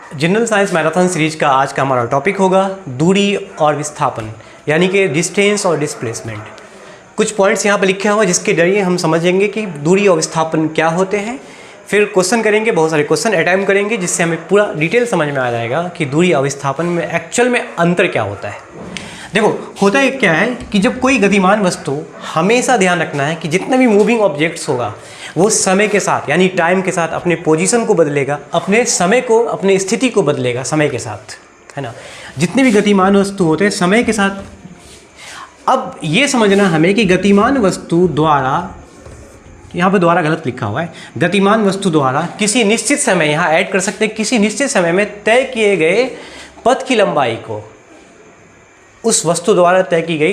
General science marathon series का आज का हमारा टॉपिक होगा दूरी और विस्थापन, यानी कि डिस्टेंस और डिस्प्लेसमेंट। कुछ पॉइंट्स यहाँ पर लिखे हुए हैं जिसके जरिए हम समझेंगे कि दूरी और विस्थापन क्या होते हैं। फिर क्वेश्चन करेंगे, बहुत सारे क्वेश्चन अटैम्प्ट करेंगे जिससे हमें पूरा डिटेल समझ में आ जाएगा कि दूरी और विस्थापन में एक्चुअल में अंतर क्या होता है। देखो, होता है क्या है कि जब कोई गतिमान वस्तु, हमेशा ध्यान रखना है कि जितने भी मूविंग ऑब्जेक्ट्स होगा वो समय के साथ यानी टाइम के साथ अपने पोजीशन को बदलेगा, अपने समय को, अपने स्थिति को बदलेगा समय के साथ, है ना। जितने भी गतिमान वस्तु होते हैं समय के साथ। अब ये समझना हमें कि गतिमान वस्तु द्वारा, यहाँ पर द्वारा गलत लिखा हुआ है, गतिमान वस्तु द्वारा किसी निश्चित समय, यहाँ ऐड कर सकते हैं, किसी निश्चित समय में तय किए गए पथ की लंबाई को उस वस्तु द्वारा तय की गई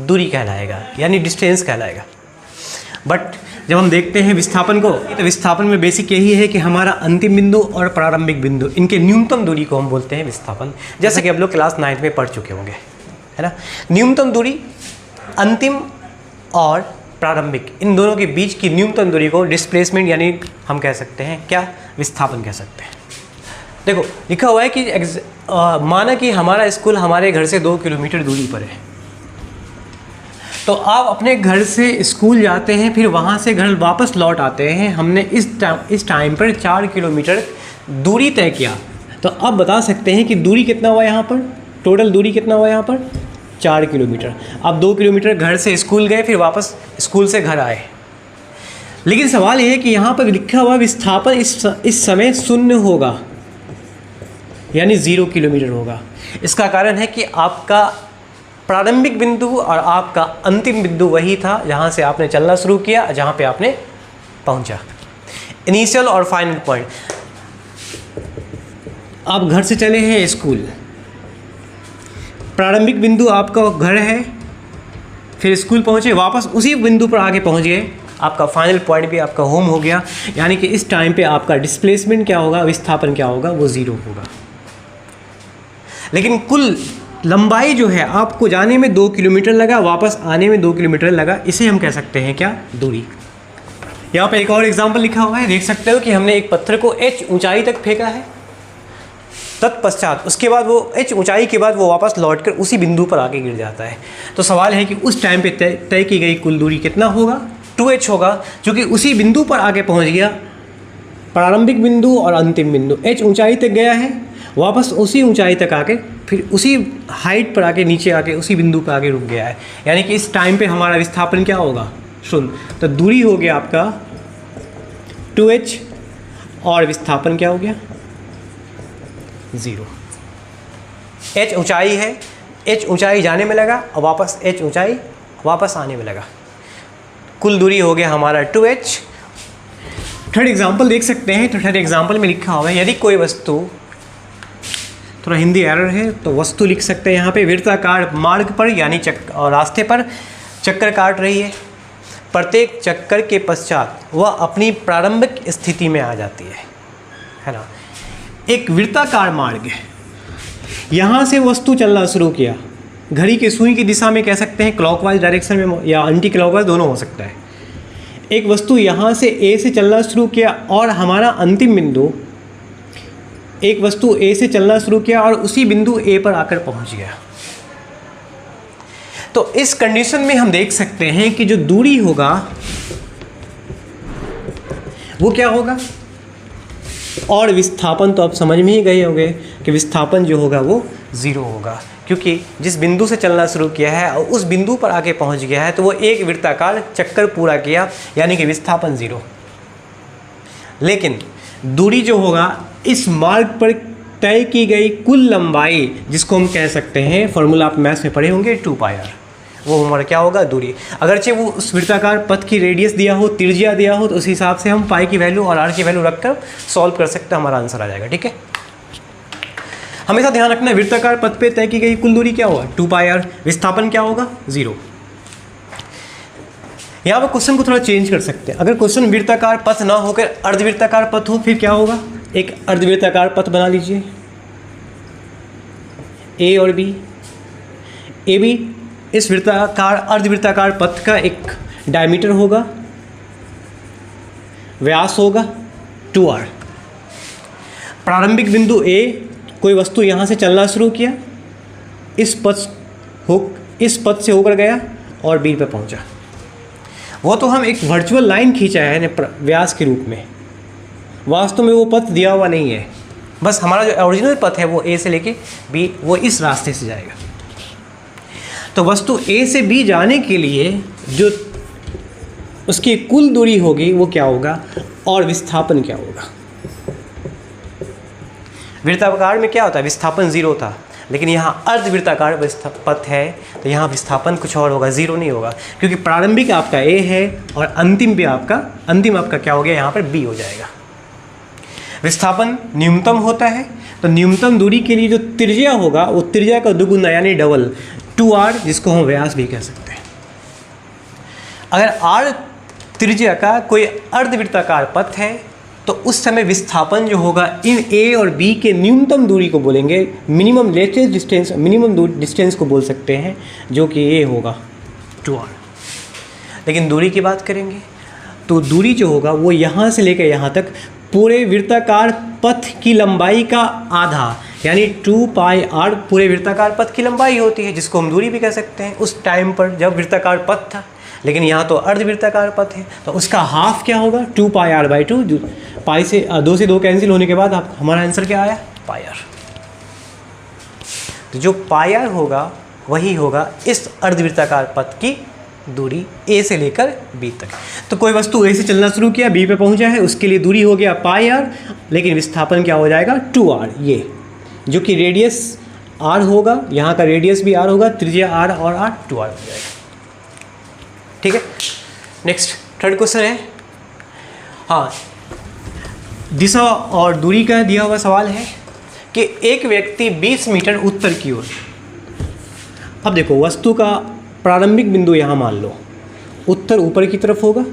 दूरी कहलाएगा, यानी डिस्टेंस कहलाएगा। बट जब हम देखते हैं विस्थापन को, तो विस्थापन में बेसिक यही है कि हमारा अंतिम बिंदु और प्रारंभिक बिंदु, इनके न्यूनतम दूरी को हम बोलते हैं विस्थापन। जैसे कि आप लोग क्लास 9 में पढ़ चुके होंगे, है ना। न्यूनतम दूरी, अंतिम और प्रारंभिक, इन दोनों के बीच की न्यूनतम दूरी को डिस्प्लेसमेंट यानी हम कह सकते हैं क्या, विस्थापन कह सकते हैं। देखो लिखा हुआ है कि माना कि हमारा स्कूल हमारे घर से 2 किलोमीटर दूरी पर है, तो आप अपने घर से स्कूल जाते हैं, फिर वहाँ से घर वापस लौट आते हैं। हमने इस टाइम पर 4 किलोमीटर दूरी तय किया, तो अब बता सकते हैं कि दूरी कितना हुआ यहाँ पर, टोटल दूरी कितना हुआ यहाँ पर, 4 किलोमीटर। अब 2 किलोमीटर घर से स्कूल गए, फिर वापस स्कूल से घर आए। लेकिन सवाल ये है कि यहाँ पर लिखा हुआ विस्थापन इस समय शून्य होगा, यानी 0 किलोमीटर होगा। इसका कारण है कि आपका प्रारंभिक बिंदु और आपका अंतिम बिंदु वही था जहाँ से आपने चलना शुरू किया, जहाँ पे आपने पहुँचा। इनिशियल और फाइनल पॉइंट, आप घर से चले हैं स्कूल, प्रारंभिक बिंदु आपका घर है, फिर स्कूल पहुँचे, वापस उसी बिंदु पर आके पहुँच गए, आपका फाइनल पॉइंट भी आपका होम हो गया। यानी कि इस टाइम पे आपका डिस्प्लेसमेंट क्या होगा, विस्थापन क्या होगा, वो 0 होगा। लेकिन कुल लंबाई जो है, आपको जाने में 2 किलोमीटर लगा, वापस आने में 2 किलोमीटर लगा, इसे हम कह सकते हैं क्या, दूरी। यहाँ पे एक और एग्जांपल लिखा हुआ है, देख सकते हो कि हमने एक पत्थर को h ऊंचाई तक फेंका है, तत्पश्चात उसके बाद वो h ऊंचाई के बाद वो वापस लौटकर उसी बिंदु पर आके गिर जाता है। तो सवाल है कि उस टाइम पे तय की गई कुल दूरी कितना होगा, 2h होगा, क्योंकि उसी बिंदु पर आके पहुँच गया, प्रारंभिक बिंदु और अंतिम बिंदु। h ऊंचाई तक गया है, वापस उसी ऊंचाई तक आके फिर उसी हाइट पर आके नीचे आके उसी बिंदु पर आके रुक गया है। यानी कि इस टाइम पे हमारा विस्थापन क्या होगा, 0। तो दूरी हो गया आपका 2h और विस्थापन क्या हो गया, 0। h ऊंचाई है, h ऊंचाई जाने में लगा और वापस h ऊंचाई वापस आने में लगा, कुल दूरी हो गया हमारा 2h। थर्ड एग्जाम्पल देख सकते हैं। तो थर्ड एग्जाम्पल में लिखा हुआ है, यदि कोई वस्तु, थोड़ा हिंदी एरर है तो वस्तु लिख सकते हैं यहाँ पे, वृत्ताकार मार्ग पर यानी रास्ते पर चक्कर काट रही है, प्रत्येक चक्कर के पश्चात वह अपनी प्रारंभिक स्थिति में आ जाती है ना। एक वृत्ताकार मार्ग है, यहाँ से वस्तु चलना शुरू किया, घड़ी के सुई की दिशा में कह सकते हैं, क्लॉकवाइज डायरेक्शन में या एंटी क्लॉकवाइज, दोनों हो सकता है। एक वस्तु यहाँ से ए से चलना शुरू किया और हमारा अंतिम बिंदु, एक वस्तु ए से चलना शुरू किया और उसी बिंदु ए पर आकर पहुंच गया। तो इस कंडीशन में हम देख सकते हैं कि जो दूरी होगा वो क्या होगा, और विस्थापन तो आप समझ में ही गए होंगे कि विस्थापन जो होगा वो 0 होगा, क्योंकि जिस बिंदु से चलना शुरू किया है और उस बिंदु पर आके पहुंच गया है तो वो एक वृत्ताकार चक्कर पूरा किया, यानी कि विस्थापन 0। लेकिन दूरी जो होगा, इस मार्ग पर तय की गई कुल लंबाई, जिसको हम कह सकते हैं, फॉर्मूला आप मैथ्स में पढ़े होंगे, 2πr, वो हमारा क्या होगा, दूरी। अगरचे वो उस वृत्ताकार पथ की रेडियस दिया हो, त्रिज्या दिया हो, तो उस हिसाब से हम पाई की वैल्यू और आर की वैल्यू रखकर सॉल्व कर सकते हैं, हमारा आंसर आ जाएगा। ठीक है, हमेशा ध्यान रखना, वृत्ताकार पथ पे तय की गई कुल दूरी क्या होगा, 2πr, विस्थापन क्या होगा, 0। यहाँ पर क्वेश्चन को थोड़ा चेंज कर सकते हैं। अगर क्वेश्चन वृत्ताकार पथ ना होकर अर्धवृत्ताकार पथ हो, फिर क्या होगा, एक अर्धवृत्ताकार पथ बना लीजिए, ए और बी। ए बी इस वृत्ताकार अर्धवृत्ताकार पथ का एक डायमीटर होगा, व्यास होगा 2r। प्रारंभिक बिंदु ए, कोई वस्तु यहाँ से चलना शुरू किया, इस पथ से होकर गया और बी पे पहुँचा। वो तो हम एक वर्चुअल लाइन खींचा है व्यास के रूप में, वास्तव में वो पथ दिया हुआ नहीं है। बस हमारा जो ओरिजिनल पथ है वो ए से लेके बी, वो इस रास्ते से जाएगा। तो वस्तु ए से बी जाने के लिए जो उसकी कुल दूरी होगी वो क्या होगा और विस्थापन क्या होगा। वृत्ताकार में क्या होता है, विस्थापन 0 था, लेकिन यहाँ अर्धवृत्ताकार पथ है तो यहाँ विस्थापन कुछ और होगा, 0 नहीं होगा, क्योंकि प्रारंभिक आपका ए है और अंतिम आपका क्या हो गया, यहाँ पर बी हो जाएगा। विस्थापन न्यूनतम होता है, तो न्यूनतम दूरी के लिए जो त्रिज्या होगा वो त्रिज्या का दुगुना यानी डबल 2r, जिसको हम व्यास भी कह सकते हैं। अगर r त्रिज्या का कोई अर्धवृत्ताकार पथ है तो उस समय विस्थापन जो होगा इन a और b के न्यूनतम दूरी को बोलेंगे, मिनिमम लेटेस्ट डिस्टेंस, डिस्टेंस को बोल सकते हैं, जो कि a होगा 2r। लेकिन दूरी की बात करेंगे तो दूरी जो होगा वो यहाँ से लेकर यहाँ तक पूरे वृत्ताकार पथ की लंबाई का आधा यानी 2πr पूरे वृत्ताकार पथ की लंबाई होती है, जिसको हम दूरी भी कह सकते हैं उस टाइम पर जब वृत्ताकार पथ था। लेकिन यहाँ तो अर्धवृत्ताकार पथ है तो उसका हाफ क्या होगा, 2πr/2। पाई से 2 से 2 कैंसिल होने के बाद हमारा आंसर क्या आया, πr। तो जो πr होगा वही होगा इस अर्धवृत्ताकार पथ की दूरी a से लेकर b तक। तो कोई वस्तु a से चलना शुरू किया, b पे पहुंचा है, उसके लिए दूरी हो गया πr, लेकिन विस्थापन क्या हो जाएगा 2r, ये जो कि रेडियस r होगा, यहाँ का रेडियस भी r होगा, त्रिज्या r और r 2r हो जाएगा। ठीक है, नेक्स्ट थर्ड क्वेश्चन है, हाँ, दिशा और दूरी का दिया हुआ सवाल है कि एक व्यक्ति 20 मीटर उत्तर की ओर, अब देखो वस्तु का प्रारंभिक बिंदु यहाँ मान लो उत्तर ऊपर की तरफ होगा,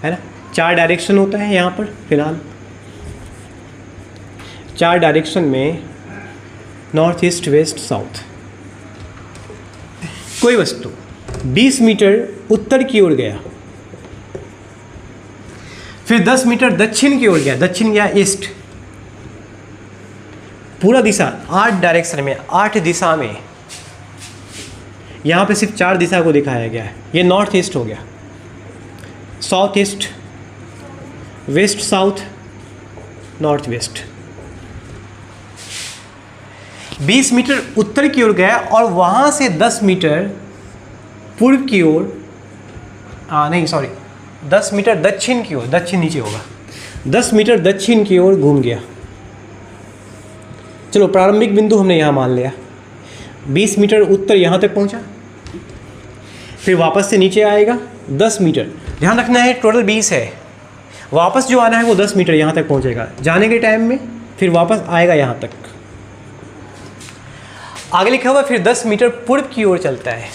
है ना, 4 डायरेक्शन होता है यहाँ पर, फिलहाल 4 डायरेक्शन में नॉर्थ ईस्ट वेस्ट साउथ। कोई वस्तु 20 मीटर उत्तर की ओर गया, फिर 10 मीटर दक्षिण की ओर गया, दक्षिण या ईस्ट, पूरा दिशा 8 डायरेक्शन में, 8 दिशा में, यहाँ पे सिर्फ 4 दिशा को दिखाया गया है। ये नॉर्थ ईस्ट हो गया, south east, west south, north west. 20 metre उत्तर की ओर गया और वहाँ से 10 मीटर पूर्व की ओर, नहीं सॉरी 10 मीटर दक्षिण की ओर, दक्षिण नीचे होगा, 10 मीटर दक्षिण की ओर घूम गया। चलो प्रारंभिक बिंदु हमने यहाँ मान लिया, 20 मीटर उत्तर यहाँ तक पहुँचा, फिर वापस से नीचे आएगा 10 मीटर, ध्यान रखना है टोटल 20 है, वापस जो आना है वो 10 मीटर यहाँ तक पहुँचेगा जाने के टाइम में, फिर वापस आएगा यहाँ तक। आगे लिखा हुआ फिर 10 मीटर पूर्व की ओर चलता है,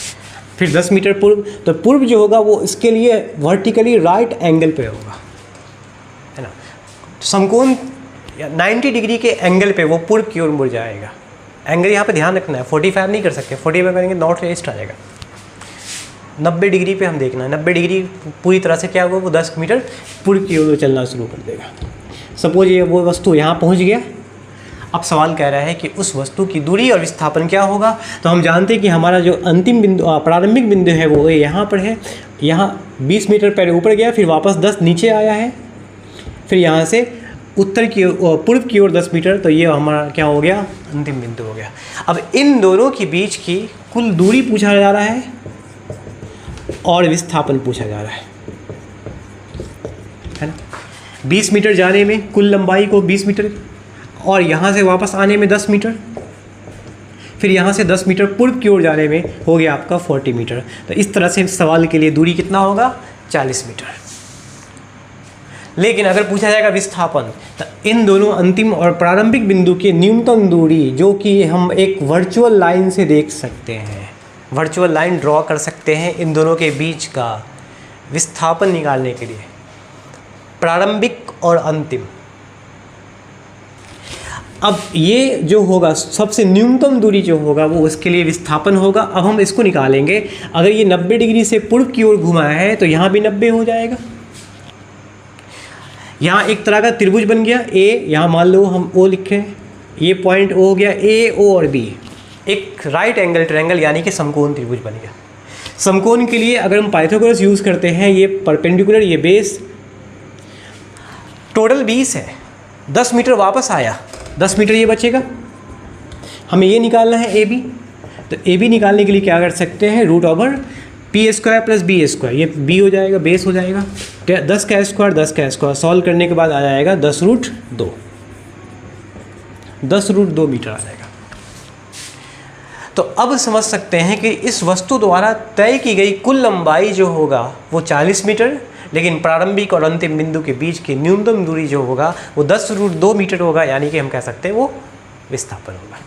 फिर 10 मीटर पूर्व, तो पूर्व जो होगा वो इसके लिए वर्टिकली राइट एंगल पे होगा, है ना, समकोण 90 डिग्री के एंगल पे वो पूर्व की ओर मुड़ जाएगा। एंगल यहाँ पे ध्यान रखना है, 45 नहीं कर सकते, 45 करेंगे नॉर्थ ईस्ट आ जाएगा। 90 डिग्री पे हम देखना है, 90 डिग्री पूरी तरह से क्या होगा, वो 10 मीटर पूर्व की ओर चलना शुरू कर देगा। सपोज ये वो वस्तु यहाँ पहुँच गया, अब सवाल कह रहा है कि उस वस्तु की दूरी और विस्थापन क्या होगा। तो हम जानते हैं कि हमारा जो अंतिम बिंदु, प्रारंभिक बिंदु है वो यहाँ पर है, यहाँ 20 मीटर पहले ऊपर गया, फिर वापस 10 नीचे आया है, फिर यहाँ से उत्तर की पूर्व की ओर 10 मीटर, तो ये हमारा क्या हो गया, अंतिम बिंदु हो गया। अब इन दोनों के बीच की कुल दूरी पूछा जा रहा है और विस्थापन पूछा जा रहा है ना। 20 मीटर जाने में कुल लंबाई को 20 मीटर और यहाँ से वापस आने में 10 मीटर, फिर यहाँ से 10 मीटर पूर्व की ओर जाने में हो गया आपका 40 मीटर। तो इस तरह से सवाल के लिए दूरी कितना होगा, 40 मीटर। लेकिन अगर पूछा जाएगा विस्थापन, तो इन दोनों अंतिम और प्रारंभिक बिंदु की न्यूनतम दूरी, जो कि हम एक वर्चुअल लाइन से देख सकते हैं, वर्चुअल लाइन ड्रॉ कर सकते हैं इन दोनों के बीच का विस्थापन निकालने के लिए, प्रारंभिक और अंतिम। अब ये जो होगा सबसे न्यूनतम दूरी जो होगा वो उसके लिए विस्थापन होगा। अब हम इसको निकालेंगे, अगर ये 90 डिग्री से पूर्व की ओर घुमा है तो यहाँ भी 90 हो जाएगा, यहाँ एक तरह का त्रिभुज बन गया ए, यहाँ मान लो हम ओ लिखे, ये पॉइंट ओ हो गया, ए ओ और बी, एक राइट एंगल ट्रायंगल यानी कि समकोण त्रिभुज बन गया। समकोण के लिए अगर हम पाइथागोरस यूज़ करते हैं, ये परपेंडिकुलर, ये बेस, टोटल 20 है, 10 मीटर वापस आया, 10 मीटर ये बचेगा। हमें ये निकालना है ए बी, तो ए बी निकालने के लिए क्या कर सकते हैं, root over P square plus B square, ये बी हो जाएगा, बेस हो जाएगा, 10 का स्क्वायर 10 का स्क्वायर, सॉल्व करने के बाद आ जाएगा 10 रूट 2, 10 रूट 2 मीटर आ जाएगा। तो अब समझ सकते हैं कि इस वस्तु द्वारा तय की गई कुल लंबाई जो होगा वो 40 मीटर, लेकिन प्रारंभिक और अंतिम बिंदु के बीच की न्यूनतम दूरी जो होगा वो 10 रूट 2 मीटर होगा, यानी कि हम कह सकते हैं वो विस्थापन होगा।